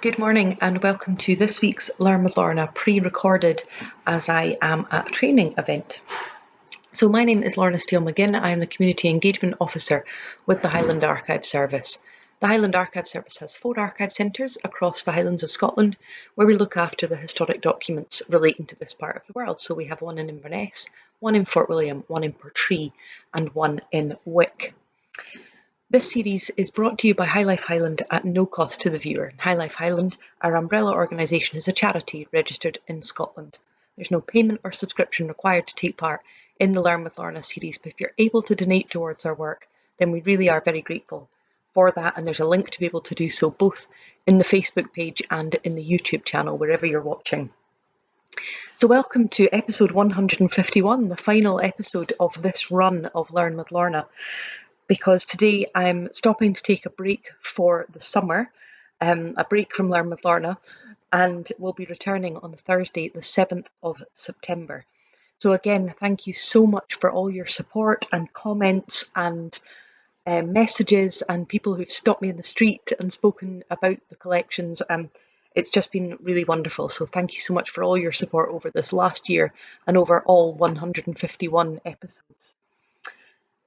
Good morning and welcome to this week's Learn with Lorna, pre-recorded as I am at a training event. So my name is Lorna Steele-McGinn. I am the Community Engagement Officer with the Highland Archive Service. The Highland Archive Service has 4 archive centres across the Highlands of Scotland where we look after the historic documents relating to this part of the world. So we have one in Inverness, one in Fort William, one in Portree and one in Wick. This series is brought to you by High Life Highland at no cost to the viewer. High Life Highland, our umbrella organisation, is a charity registered in Scotland. There's no payment or subscription required to take part in the Learn with Lorna series, but if you're able to donate towards our work, then we really are very grateful for that, and there's a link to be able to do so both in the Facebook page and in the YouTube channel, wherever you're watching. So welcome to episode 151, the final episode of this run of Learn with Lorna. Because today I'm stopping to take a break for the summer, a break from Learn with Lorna, and we'll be returning on Thursday, the 7th of September. So again, thank you so much for all your support and comments and messages and people who've stopped me in the street and spoken about the collections. It's just been really wonderful. So thank you so much for all your support over this last year and over all 151 episodes.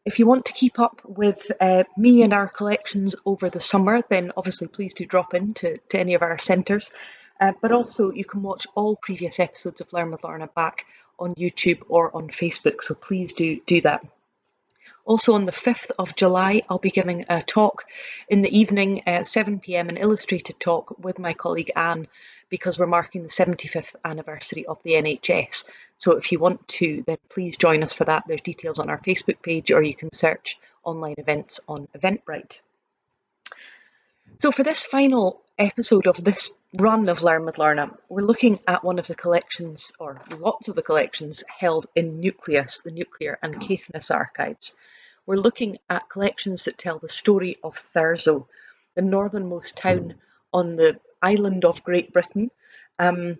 If you want to keep up with me and our collections over the summer, then obviously please do drop in to any of our centres. But also you can watch all previous episodes of Learn with Lorna back on YouTube or on Facebook, so please do that. Also on the 5th of July, I'll be giving a talk in the evening at 7 p.m, an illustrated talk with my colleague Anne, because we're marking the 75th anniversary of the NHS. So if you want to, then please join us for that. There's details on our Facebook page, or you can search online events on Eventbrite. So for this final episode of this run of Learn with Lorna, we're looking at one of the collections, or lots of the collections, held in Nucleus, the Nuclear and Caithness archives. We're looking at collections that tell the story of Thurso, the northernmost town on the island of Great Britain. I'm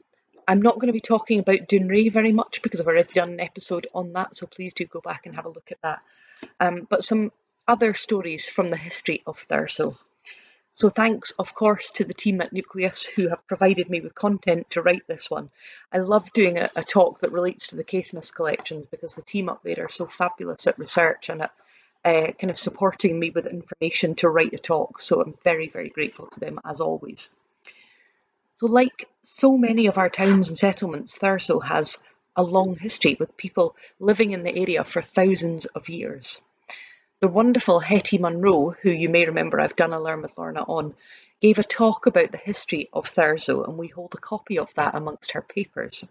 not going to be talking about Dunray very much because I've already done an episode on that, so please do go back and have a look at that. But some other stories from the history of Thurso. So thanks, of course, to the team at Nucleus who have provided me with content to write this one. I love doing a talk that relates to the Caithness collections because the team up there are so fabulous at research and at kind of supporting me with information to write a talk. So I'm very, very grateful to them as always. So like so many of our towns and settlements, Thurso has a long history with people living in the area for thousands of years. The wonderful Hetty Munro, who you may remember I've done a Learn with Lorna on, gave a talk about the history of Thurso, and we hold a copy of that amongst her papers.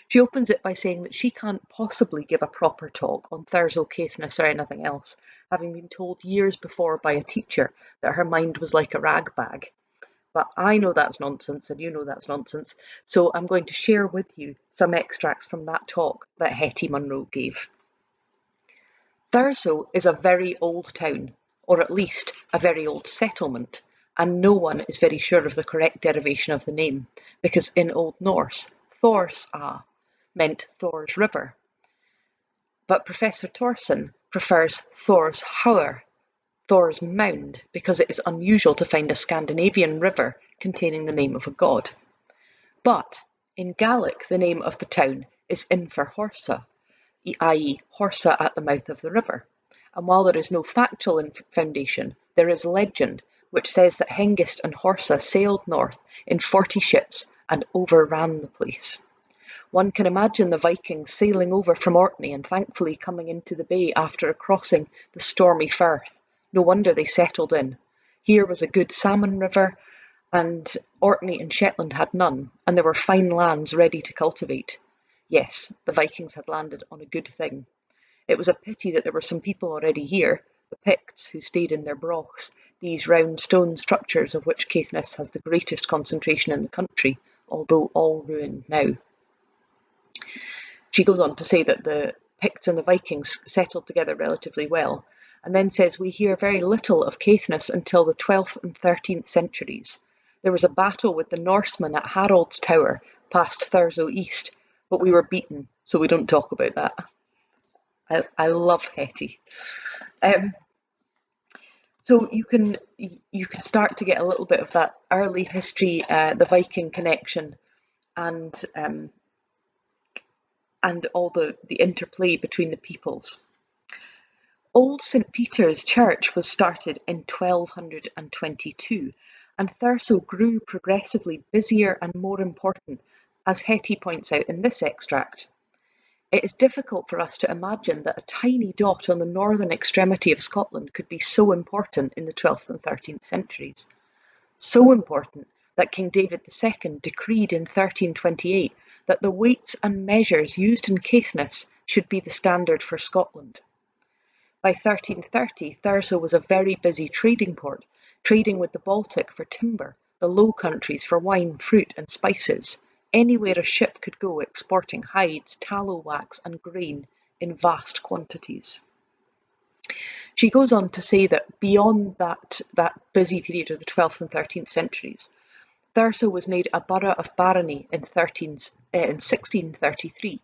She opens it by saying that she can't possibly give a proper talk on Thurso, Caithness or anything else, having been told years before by a teacher that her mind was like a rag bag. But I know that's nonsense and you know that's nonsense, so I'm going to share with you some extracts from that talk that Hetty Munro gave. Thurso is a very old town, or at least a very old settlement, and no one is very sure of the correct derivation of the name, because in Old Norse, Thorsa meant Thor's river. But Professor Thorson prefers Thor's Hauer, Thor's mound, because it is unusual to find a Scandinavian river containing the name of a god. But in Gaelic, the name of the town is Infer Horsa, i.e. Horsa at the mouth of the river. And while there is no factual foundation, there is legend which says that Hengist and Horsa sailed north in 40 ships and overran the place. One can imagine the Vikings sailing over from Orkney and thankfully coming into the bay after crossing the stormy firth. No wonder they settled in. Here was a good salmon river, and Orkney and Shetland had none, and there were fine lands ready to cultivate. Yes, the Vikings had landed on a good thing. It was a pity that there were some people already here, the Picts, who stayed in their brochs, these round stone structures of which Caithness has the greatest concentration in the country, although all ruined now. She goes on to say that the Picts and the Vikings settled together relatively well, and then says we hear very little of Caithness until the 12th and 13th centuries. There was a battle with the Norsemen at Harold's Tower, past Thurso East, but we were beaten, so we don't talk about that. I love Hetty. So you can start to get a little bit of that early history, the Viking connection, and all the interplay between the peoples. Old St Peter's Church was started in 1222, and Thurso grew progressively busier and more important, as Hetty points out in this extract. It is difficult for us to imagine that a tiny dot on the northern extremity of Scotland could be so important in the 12th and 13th centuries. So important that King David II decreed in 1328 that the weights and measures used in Caithness should be the standard for Scotland. By 1330, Thurso was a very busy trading port, trading with the Baltic for timber, the Low Countries for wine, fruit and spices, anywhere a ship could go exporting hides, tallow wax and grain in vast quantities. She goes on to say that beyond that busy period of the 12th and 13th centuries, Thurso was made a borough of barony in 1633,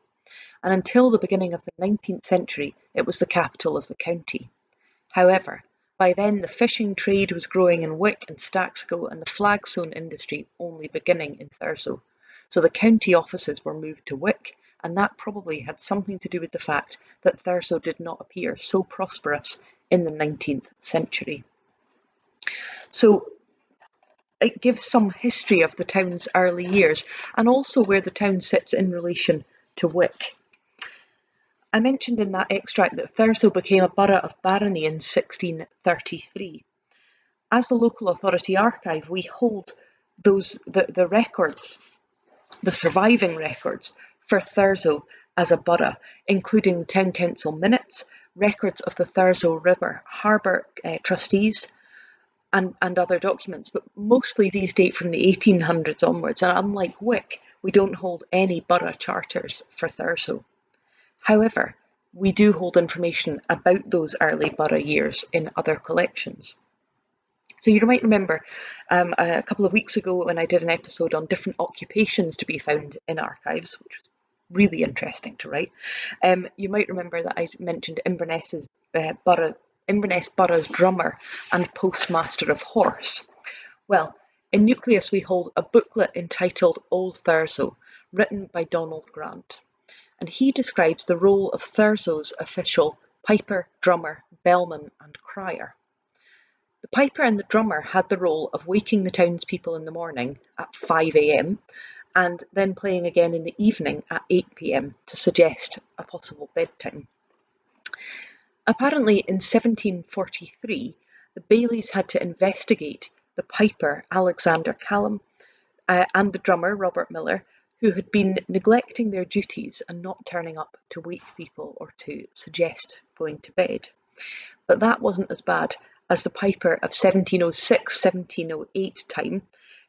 and until the beginning of the 19th century it was the capital of the county. However, by then the fishing trade was growing in Wick and Stacksco and the flagstone industry only beginning in Thurso, so the county offices were moved to Wick, and that probably had something to do with the fact that Thurso did not appear so prosperous in the 19th century. So it gives some history of the town's early years and also where the town sits in relation to Wick. I mentioned in that extract that Thurso became a borough of barony in 1633. As the local authority archive, we hold the records, the surviving records for Thurso as a borough, including town council minutes, records of the Thurso River Harbour trustees, and other documents, but mostly these date from the 1800s onwards, and unlike Wick, we don't hold any borough charters for Thurso. However, we do hold information about those early borough years in other collections. So you might remember a couple of weeks ago when I did an episode on different occupations to be found in archives, which was really interesting to write. You might remember that I mentioned Inverness Borough's drummer and postmaster of horse. Well, in Nucleus we hold a booklet entitled Old Thurso, written by Donald Grant, and he describes the role of Thurso's official piper, drummer, bellman and crier. The piper and the drummer had the role of waking the townspeople in the morning at 5 a.m. and then playing again in the evening at 8 p.m. to suggest a possible bedtime. Apparently in 1743, the Baileys had to investigate the piper Alexander Callum and the drummer Robert Miller, who had been neglecting their duties and not turning up to wake people or to suggest going to bed. But that wasn't as bad as the piper of 1706-1708 time,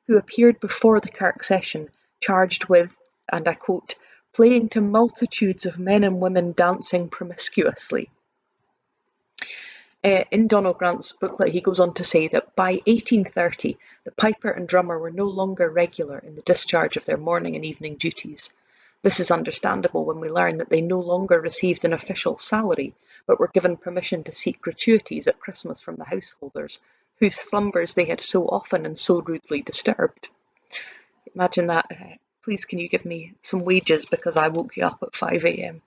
who appeared before the Kirk session charged with, and I quote, playing to multitudes of men and women dancing promiscuously. In Donald Grant's booklet, he goes on to say that by 1830, the piper and drummer were no longer regular in the discharge of their morning and evening duties. This is understandable when we learn that they no longer received an official salary, but were given permission to seek gratuities at Christmas from the householders, whose slumbers they had so often and so rudely disturbed. Imagine that. Please can you give me some wages because I woke you up at 5 a.m.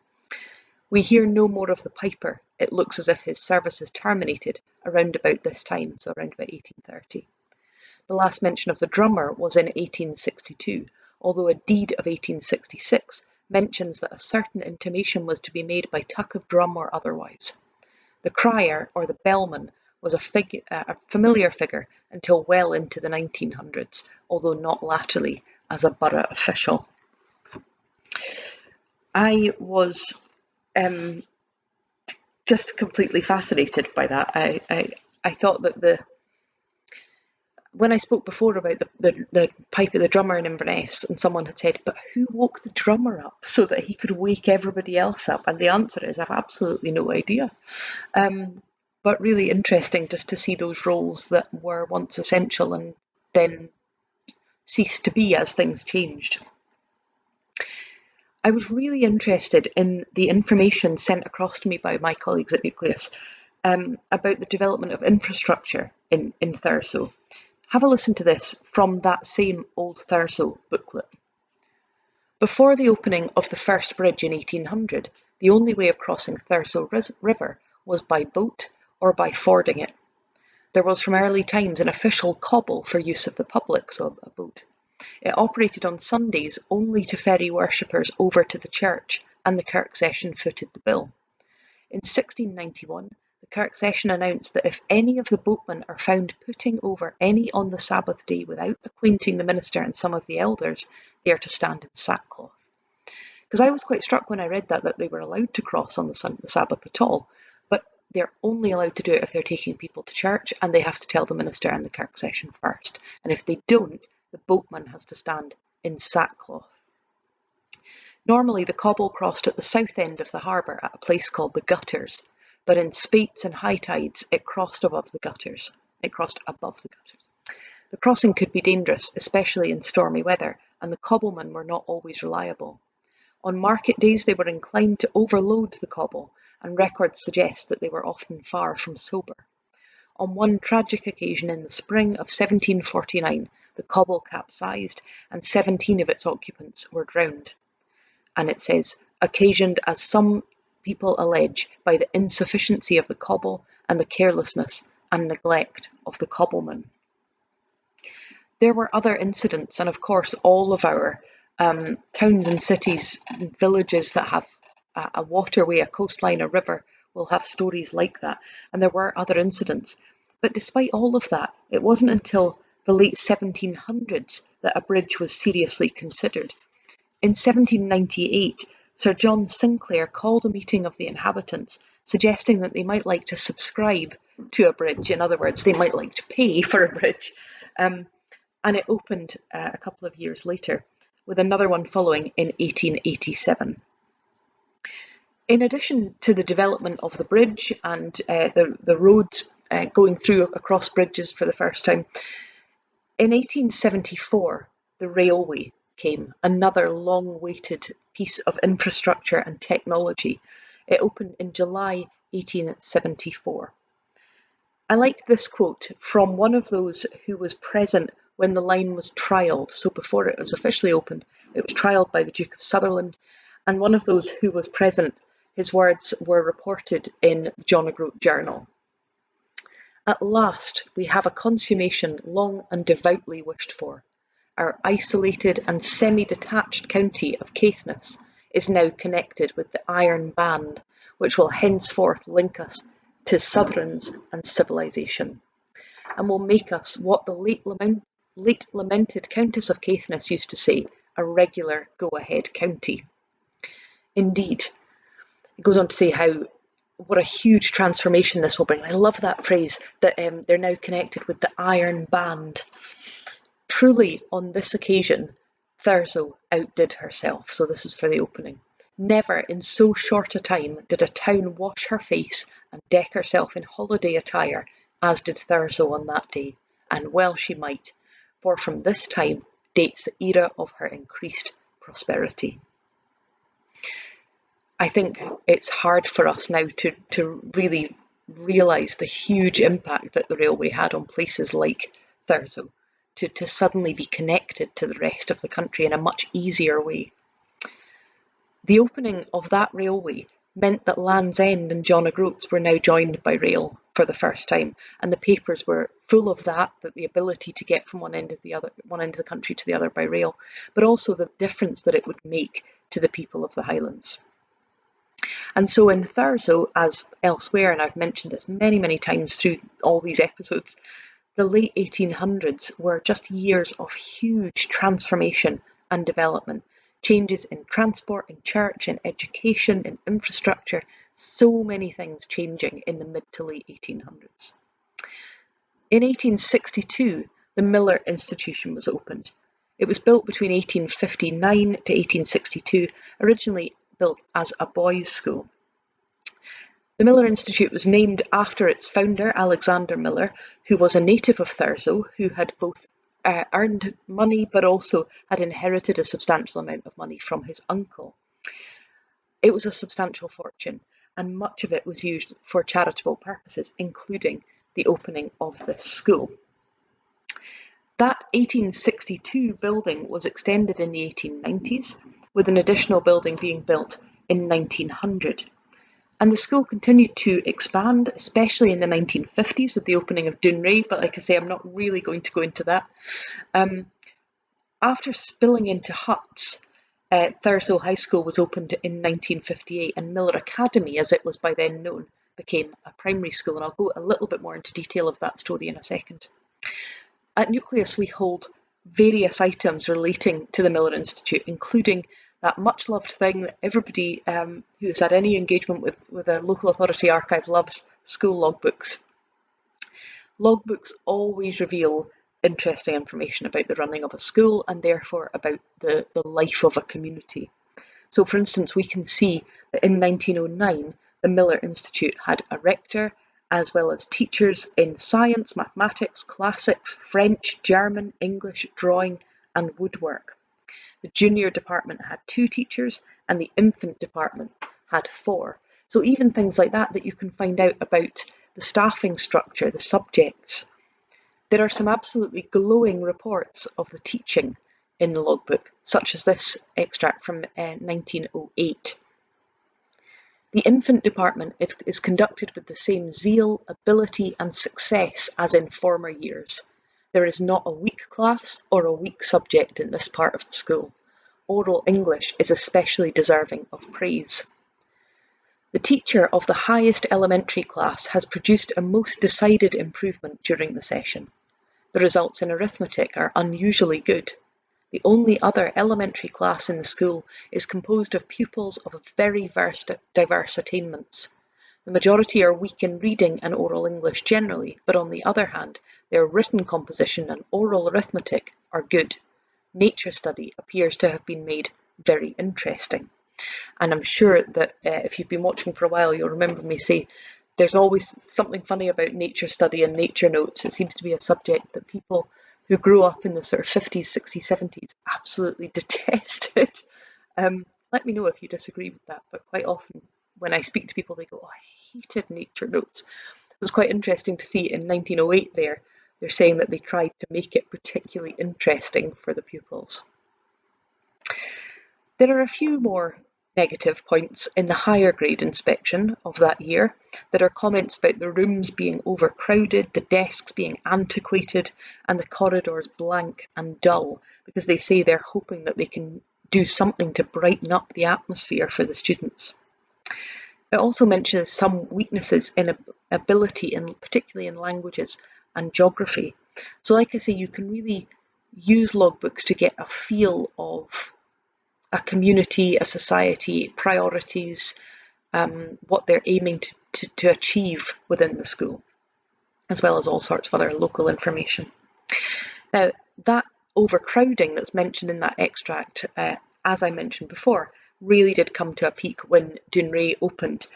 We hear no more of the piper. It looks as if his services terminated around about this time, so around about 1830. The last mention of the drummer was in 1862, although a deed of 1866 mentions that a certain intimation was to be made by tuck of drum or otherwise. The crier, or the bellman, was a familiar figure until well into the 1900s, although not latterly as a borough official. I was just completely fascinated by that. I thought that when I spoke before about the piper, the drummer in Inverness, and someone had said, but who woke the drummer up so that he could wake everybody else up? And the answer is, I've absolutely no idea. But really interesting just to see those roles that were once essential and then ceased to be as things changed. I was really interested in the information sent across to me by my colleagues at Nucleus about the development of infrastructure in Thurso. Have a listen to this from that same old Thurso booklet. Before the opening of the first bridge in 1800, the only way of crossing Thurso River was by boat or by fording it. There was from early times an official cobble for use of the public, so a boat. It operated on Sundays only to ferry worshippers over to the church, and the Kirk Session footed the bill. In 1691, the Kirk Session announced that if any of the boatmen are found putting over any on the Sabbath day without acquainting the minister and some of the elders, they are to stand in sackcloth. Because I was quite struck when I read that they were allowed to cross on the Sabbath at all, but they're only allowed to do it if they're taking people to church, and they have to tell the minister and the Kirk Session first. And if they don't, the boatman has to stand in sackcloth. Normally, the cobble crossed at the south end of the harbour at a place called the Gutters, but in spates and high tides, it crossed above the gutters. The crossing could be dangerous, especially in stormy weather, and the cobblemen were not always reliable. On market days, they were inclined to overload the cobble, and records suggest that they were often far from sober. On one tragic occasion in the spring of 1749, the cobble capsized, and 17 of its occupants were drowned. And it says, occasioned, as some people allege, by the insufficiency of the cobble and the carelessness and neglect of the cobblemen. There were other incidents, and of course all of our towns and cities and villages that have a waterway, a coastline, a river, will have stories like that. And there were other incidents. But despite all of that, it wasn't until the late 1700s that a bridge was seriously considered. In 1798, Sir John Sinclair called a meeting of the inhabitants, suggesting that they might like to subscribe to a bridge. In other words, they might like to pay for a bridge. And it opened a couple of years later, with another one following in 1887. In addition to the development of the bridge and the roads going through across bridges for the first time, in 1874, the railway came, another long-awaited piece of infrastructure and technology. It opened in July 1874. I like this quote from one of those who was present when the line was trialled. So before it was officially opened, it was trialled by the Duke of Sutherland, and one of those who was present, his words were reported in the John O'Groat Journal. At last we have a consummation long and devoutly wished for. Our isolated and semi-detached county of Caithness is now connected with the iron band, which will henceforth link us to sovereigns and civilization, and will make us what the late lamented Countess of Caithness used to say, a regular go-ahead county. Indeed, it goes on to say what a huge transformation this will bring. I love that phrase, that they're now connected with the iron band. Truly, on this occasion, Thurso outdid herself. So this is for the opening. Never in so short a time did a town wash her face and deck herself in holiday attire as did Thurso on that day, and well she might, for from this time dates the era of her increased prosperity. I think it's hard for us now to really realise the huge impact that the railway had on places like Thurso, to suddenly be connected to the rest of the country in a much easier way. The opening of that railway meant that Land's End and John O'Groats were now joined by rail for the first time, and the papers were full of that the ability to get from one end of the country to the other by rail, but also the difference that it would make to the people of the Highlands. And so in Thurso, as elsewhere, and I've mentioned this many, many times through all these episodes, the late 1800s were just years of huge transformation and development. Changes in transport, in church, in education, in infrastructure, so many things changing in the mid to late 1800s. In 1862, the Miller Institution was opened. It was built between 1859 to 1862, originally built as a boys' school. The Miller Institute was named after its founder, Alexander Miller, who was a native of Thurso, who had both earned money but also had inherited a substantial amount of money from his uncle. It was a substantial fortune, and much of it was used for charitable purposes, including the opening of this school. That 1862 building was extended in the 1890s, with an additional building being built in 1900. And the school continued to expand, especially in the 1950s with the opening of Dounreay, but like I say, I'm not really going to go into that. After spilling into huts, Thurso High School was opened in 1958, and Miller Academy, as it was by then known, became a primary school, and I'll go a little bit more into detail of that story in a second. At Nucleus, we hold various items relating to the Miller Institute, including that much-loved thing that everybody who has had any engagement with a local authority archive loves, school logbooks. Logbooks always reveal interesting information about the running of a school and therefore about the life of a community. So, for instance, we can see that in 1909, the Miller Institute had a rector, as well as teachers in science, mathematics, classics, French, German, English, drawing, and woodwork. The junior department had 2 teachers, and the infant department had 4. So even things like that you can find out about the staffing structure, the subjects. There are some absolutely glowing reports of the teaching in the logbook, such as this extract from 1908. The infant department is conducted with the same zeal, ability, and success as in former years. There is not a weak class or a weak subject in this part of the school. Oral English is especially deserving of praise. The teacher of the highest elementary class has produced a most decided improvement during the session. The results in arithmetic are unusually good. The only other elementary class in the school is composed of pupils of very diverse attainments. The majority are weak in reading and oral English generally, but on the other hand, their written composition and oral arithmetic are good. Nature study appears to have been made very interesting. And I'm sure that if you've been watching for a while, you'll remember me say there's always something funny about nature study and nature notes. It seems to be a subject that people who grew up in the sort of 50s, 60s, 70s absolutely detested. Let me know if you disagree with that, but quite often when I speak to people, they go, oh, I hated nature notes. It was quite interesting to see in 1908 they're saying that they tried to make it particularly interesting for the pupils. There are a few more negative points in the higher grade inspection of that year. There are comments about the rooms being overcrowded, the desks being antiquated, and the corridors blank and dull, because they say they're hoping that they can do something to brighten up the atmosphere for the students. It also mentions some weaknesses in ability, particularly in languages and geography. So like I say, you can really use logbooks to get a feel of a community, a society, priorities, what they're aiming to achieve within the school, as well as all sorts of other local information. Now, that overcrowding that's mentioned in that extract, as I mentioned before, really did come to a peak when Dounreay opened.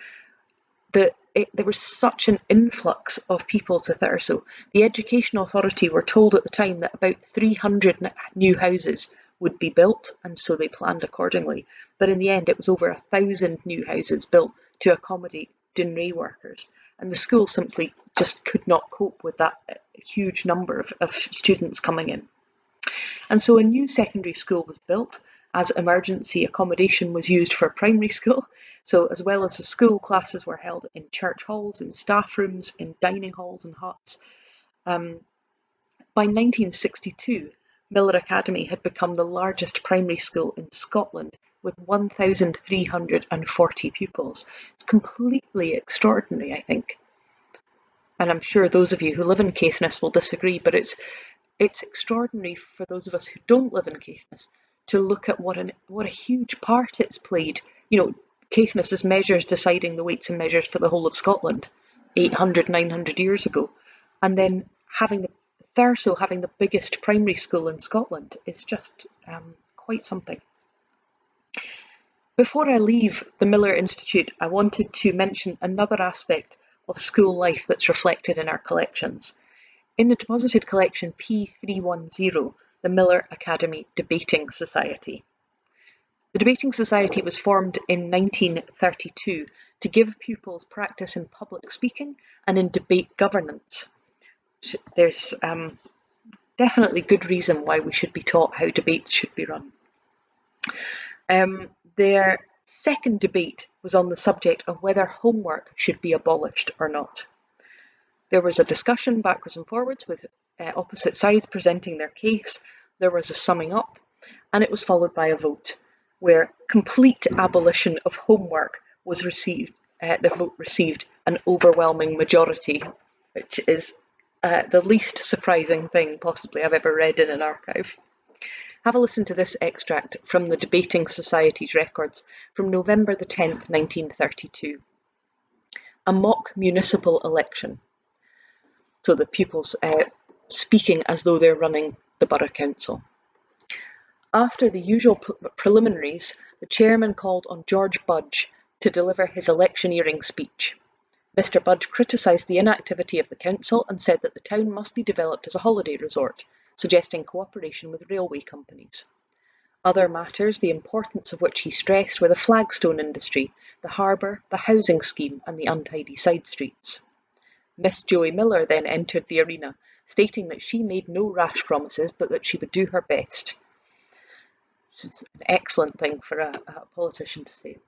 There was such an influx of people to Thurso. The Education Authority were told at the time that about 300 new houses would be built, and so they planned accordingly. But in the end, it was over 1,000 new houses built to accommodate Dounreay workers, and the school simply just could not cope with that huge number of students coming in. And so a new secondary school was built as emergency accommodation was used for primary school. So as well as the school, classes were held in church halls, in staff rooms, in dining halls and huts. By 1962, Miller Academy had become the largest primary school in Scotland with 1,340 pupils. It's completely extraordinary, I think. And I'm sure those of you who live in Caithness will disagree, but it's extraordinary for those of us who don't live in Caithness to look at what a huge part it's played. You know, Caithness's measures deciding the weights and measures for the whole of Scotland 800, 900 years ago. And then Thurso having the biggest primary school in Scotland is just quite something. Before I leave the Miller Institute, I wanted to mention another aspect of school life that's reflected in our collections. In the deposited collection P310, the Miller Academy Debating Society. The Debating Society was formed in 1932 to give pupils practice in public speaking and in debate governance. There's definitely good reason why we should be taught how debates should be run. Their second debate was on the subject of whether homework should be abolished or not. There was a discussion backwards and forwards with opposite sides presenting their case. There was a summing up, and it was followed by a vote where complete abolition of homework was received. The vote received an overwhelming majority, which is the least surprising thing possibly I've ever read in an archive. Have a listen to this extract from the Debating Society's records from November the 10th, 1932. A mock municipal election. So the pupils speaking as though they're running the borough council. After the usual preliminaries, the chairman called on George Budge to deliver his electioneering speech. Mr. Budge criticised the inactivity of the council and said that the town must be developed as a holiday resort, suggesting cooperation with railway companies. Other matters, the importance of which he stressed, were the flagstone industry, the harbour, the housing scheme and the untidy side streets. Miss Joey Miller then entered the arena, stating that she made no rash promises but that she would do her best. Which is an excellent thing for a politician to say.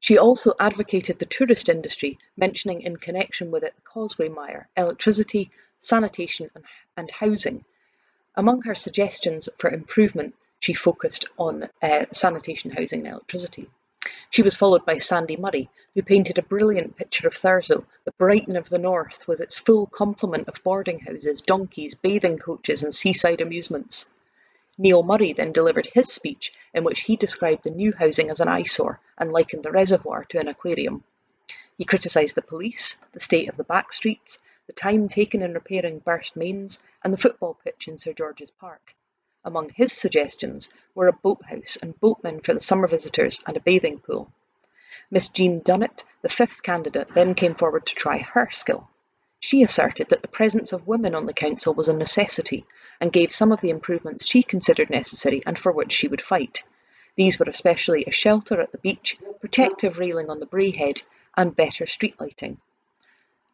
She also advocated the tourist industry, mentioning in connection with it the Causeway Mire, electricity, sanitation and housing. Among her suggestions for improvement, she focused on sanitation, housing and electricity. She was followed by Sandy Murray, who painted a brilliant picture of Thurso, the Brighton of the North, with its full complement of boarding houses, donkeys, bathing coaches and seaside amusements. Neil Murray then delivered his speech, in which he described the new housing as an eyesore and likened the reservoir to an aquarium. He criticised the police, the state of the back streets, the time taken in repairing burst mains, and the football pitch in Sir George's Park. Among his suggestions were a boathouse and boatmen for the summer visitors and a bathing pool. Miss Jean Dunnett, the fifth candidate, then came forward to try her skill. She asserted that the presence of women on the council was a necessity and gave some of the improvements she considered necessary and for which she would fight. These were especially a shelter at the beach, protective railing on the Bray Head, and better street lighting.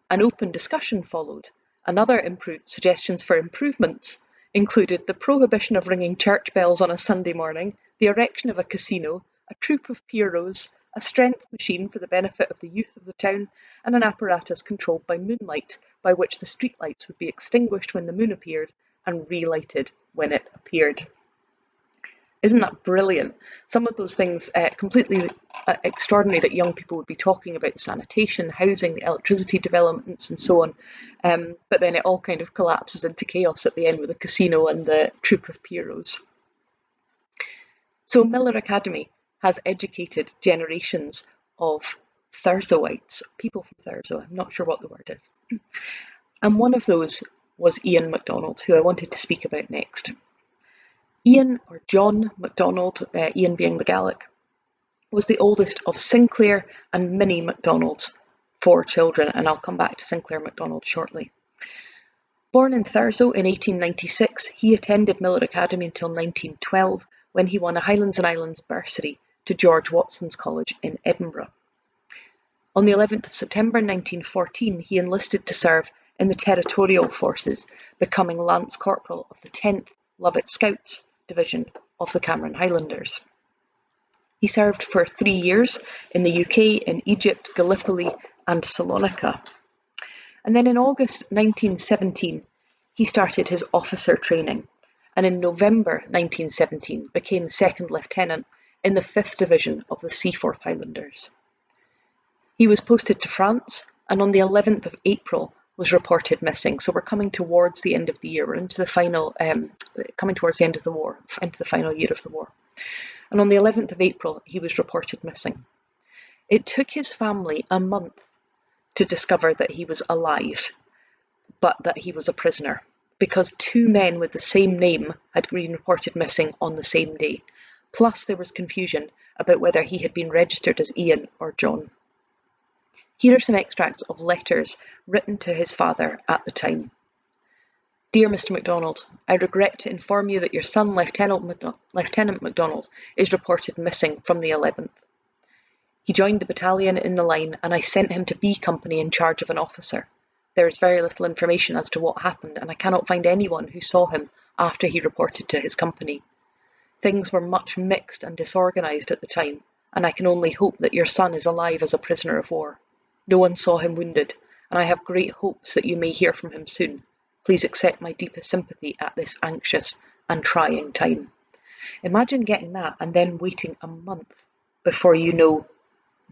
An open discussion followed. Another suggestions for improvements included the prohibition of ringing church bells on a Sunday morning, the erection of a casino, a troupe of pierrots, a strength machine for the benefit of the youth of the town, and an apparatus controlled by moonlight, by which the streetlights would be extinguished when the moon appeared and relighted when it appeared. Isn't that brilliant? Some of those things completely extraordinary that young people would be talking about: sanitation, housing, the electricity developments and so on. But then it all kind of collapses into chaos at the end with the casino and the troupe of pierrots. So Miller Academy has educated generations of Thursoites, people from Thurso. I'm not sure what the word is. And one of those was Ian McDonald, who I wanted to speak about next. Ian, or John McDonald, Ian being the Gaelic, was the oldest of Sinclair and Minnie McDonald's 4 children, and I'll come back to Sinclair McDonald shortly. Born in Thurso in 1896, he attended Miller Academy until 1912, when he won a Highlands and Islands bursary to George Watson's College in Edinburgh. On the 11th of September 1914, he enlisted to serve in the Territorial Forces, becoming Lance Corporal of the 10th Lovat Scouts Division of the Cameron Highlanders. He served for 3 years in the UK, in Egypt, Gallipoli and Salonika. And then in August 1917, he started his officer training, and in November 1917 became second lieutenant in the 5th Division of the Seaforth Highlanders. He was posted to France, and on the 11th of April was reported missing. So we're coming towards the end of the year. We're into the final, coming towards the end of the war, into the final year of the war. And on the 11th of April, he was reported missing. It took his family a month to discover that he was alive, but that he was a prisoner, because 2 men with the same name had been reported missing on the same day. Plus there was confusion about whether he had been registered as Ian or John. Here are some extracts of letters written to his father at the time. Dear Mr. MacDonald, I regret to inform you that your son, Lieutenant MacDonald, is reported missing from the 11th. He joined the battalion in the line, and I sent him to B Company in charge of an officer. There is very little information as to what happened, and I cannot find anyone who saw him after he reported to his company. Things were much mixed and disorganised at the time, and I can only hope that your son is alive as a prisoner of war. No one saw him wounded, and I have great hopes that you may hear from him soon. Please accept my deepest sympathy at this anxious and trying time. Imagine getting that and then waiting a month before you know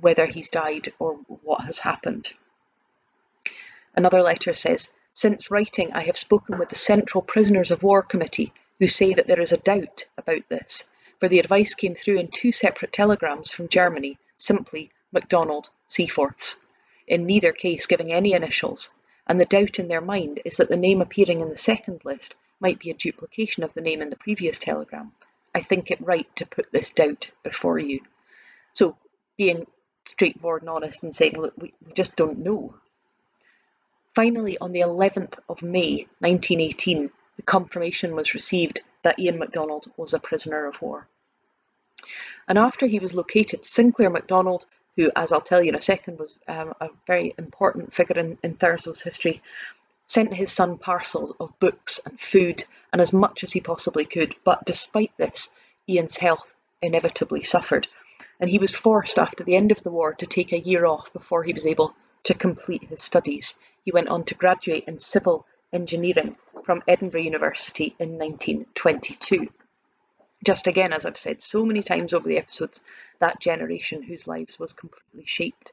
whether he's died or what has happened. Another letter says, since writing, I have spoken with the Central Prisoners of War Committee, who say that there is a doubt about this, for the advice came through in 2 separate telegrams from Germany, simply McDonald, Seaforths, in neither case giving any initials, and the doubt in their mind is that the name appearing in the second list might be a duplication of the name in the previous telegram. I think it right to put this doubt before you. So, being straightforward and honest and saying, look, we just don't know. Finally, on the 11th of May 1918, the confirmation was received that Ian McDonald was a prisoner of war. And after he was located, Sinclair McDonald, who, as I'll tell you in a second, was a very important figure in Thurso's history, sent his son parcels of books and food and as much as he possibly could. But despite this, Ian's health inevitably suffered, and he was forced after the end of the war to take a year off before he was able to complete his studies. He went on to graduate in civil engineering from Edinburgh University in 1922. Just again, as I've said so many times over the episodes, that generation whose lives was completely shaped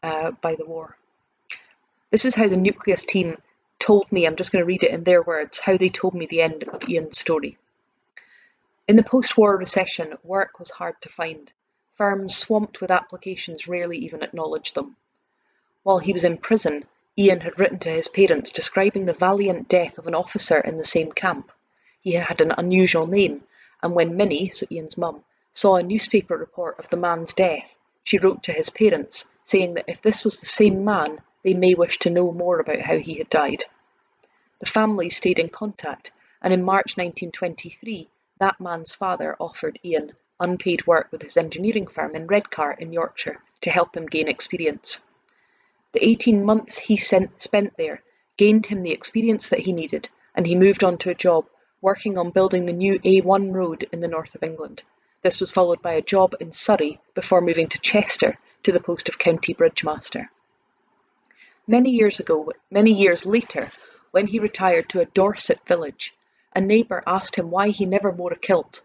by the war. This is how the nucleus team told me, I'm just going to read it in their words, how they told me the end of Ian's story. In the post-war recession, work was hard to find. Firms swamped with applications rarely even acknowledged them. While he was in prison, Ian had written to his parents describing the valiant death of an officer in the same camp. He had an unusual name, and when Minnie, so Ian's mum, saw a newspaper report of the man's death, she wrote to his parents, saying that if this was the same man, they may wish to know more about how he had died. The family stayed in contact, and in March 1923, that man's father offered Ian unpaid work with his engineering firm in Redcar in Yorkshire to help him gain experience. The 18 months he spent there gained him the experience that he needed, and he moved on to a job working on building the new A1 road in the north of England. This was followed by a job in Surrey before moving to Chester to the post of County Bridgemaster. Many years later, when he retired to a Dorset village, a neighbour asked him why he never wore a kilt.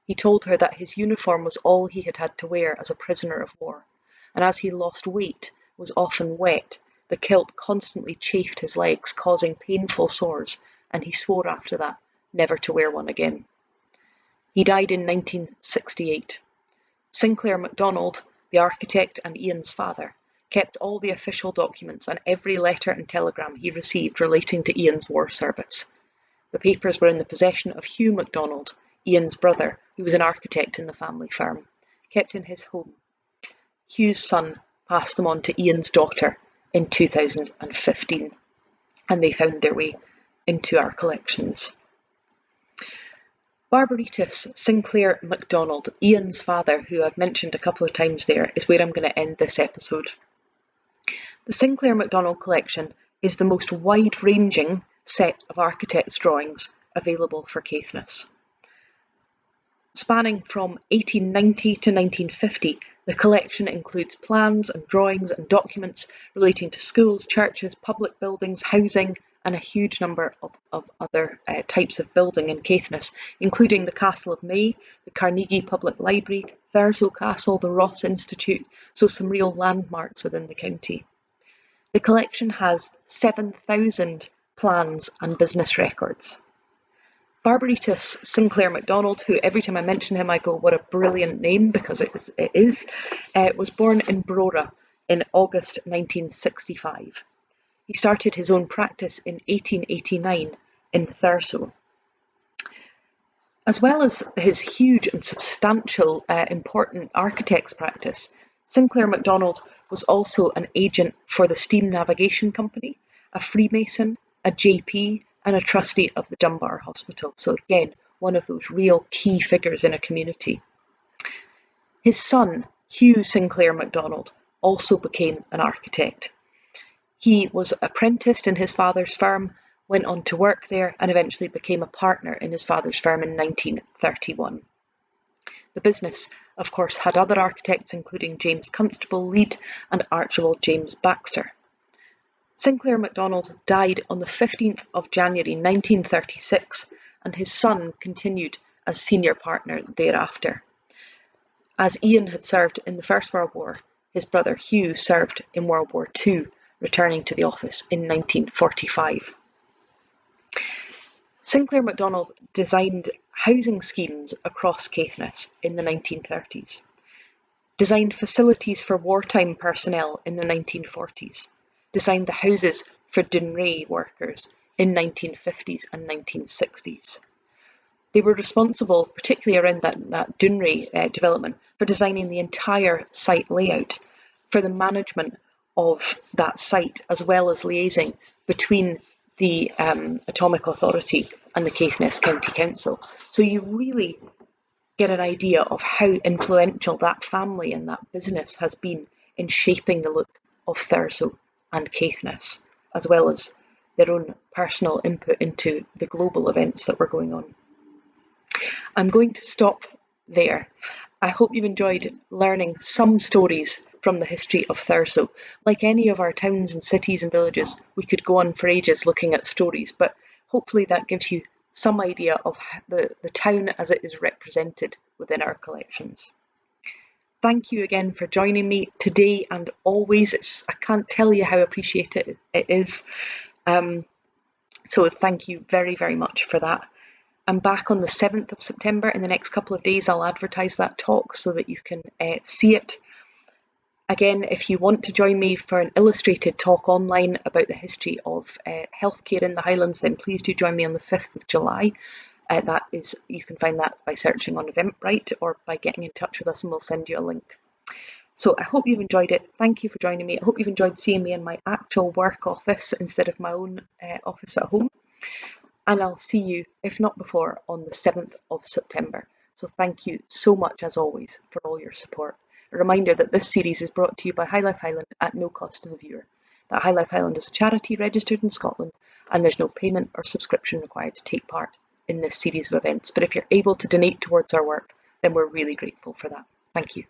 He told her that his uniform was all he had had to wear as a prisoner of war, and as he lost weight, was often wet, the kilt constantly chafed his legs, causing painful sores, and he swore after that never to wear one again. He died in 1968. Sinclair McDonald, the architect and Ian's father, kept all the official documents and every letter and telegram he received relating to Ian's war service. The papers were in the possession of Hugh McDonald, Ian's brother, who was an architect in the family firm, kept in his home. Hugh's son passed them on to Ian's daughter in 2015, and they found their way into our collections. Barbaritus Sinclair McDonald, Ian's father, who I've mentioned a couple of times there, is where I'm going to end this episode. The Sinclair McDonald collection is the most wide-ranging set of architects' drawings available for Caithness. Spanning from 1890 to 1950, the collection includes plans and drawings and documents relating to schools, churches, public buildings, housing, and a huge number of other types of building in Caithness, including the Castle of May, the Carnegie Public Library, Thurso Castle, the Ross Institute, so some real landmarks within the county. The collection has 7,000 plans and business records. Barbaritus Sinclair McDonald, who every time I mention him I go, what a brilliant name, because it is, was born in Brora in August 1965. He started his own practice in 1889 in Thurso. As well as his huge and substantial, important architect's practice, Sinclair McDonald was also an agent for the Steam Navigation Company, a Freemason, a JP, and a trustee of the Dunbar Hospital. So again, one of those real key figures in a community. His son, Hugh Sinclair McDonald also became an architect. He was apprenticed in his father's firm, went on to work there, and eventually became a partner in his father's firm in 1931. The business, of course, had other architects, including James Constable Lead and Archibald James Baxter. Sinclair McDonald died on the 15th of January 1936, and his son continued as senior partner thereafter. As Ian had served in the First World War, his brother Hugh served in World War II, returning to the office in 1945. Sinclair McDonald designed housing schemes across Caithness in the 1930s, designed facilities for wartime personnel in the 1940s, designed the houses for Dunray workers in 1950s and 1960s. They were responsible, particularly around that Dunray development, for designing the entire site layout, for the management of that site, as well as liaising between the Atomic Authority and the Caithness County Council. So you really get an idea of how influential that family and that business has been in shaping the look of Thurso and Caithness, as well as their own personal input into the global events that were going on. I'm going to stop there. I hope you've enjoyed learning some stories from the history of Thurso. Like any of our towns and cities and villages, we could go on for ages looking at stories, but hopefully that gives you some idea of the town as it is represented within our collections. Thank you again for joining me today and always. I can't tell you how appreciated it is. So thank you very, very much for that. I'm back on the 7th of September. In the next couple of days, I'll advertise that talk so that you can see it. Again, if you want to join me for an illustrated talk online about the history of healthcare in the Highlands, then please do join me on the 5th of July. You can find that by searching on Eventbrite or by getting in touch with us and we'll send you a link. So I hope you've enjoyed it. Thank you for joining me. I hope you've enjoyed seeing me in my actual work office instead of my own office at home. And I'll see you, if not before, on the 7th of September. So thank you so much, as always, for all your support. A reminder that this series is brought to you by High Life Highland at no cost to the viewer. That High Life Highland is a charity registered in Scotland, and there's no payment or subscription required to take part in this series of events. But if you're able to donate towards our work, then we're really grateful for that. Thank you.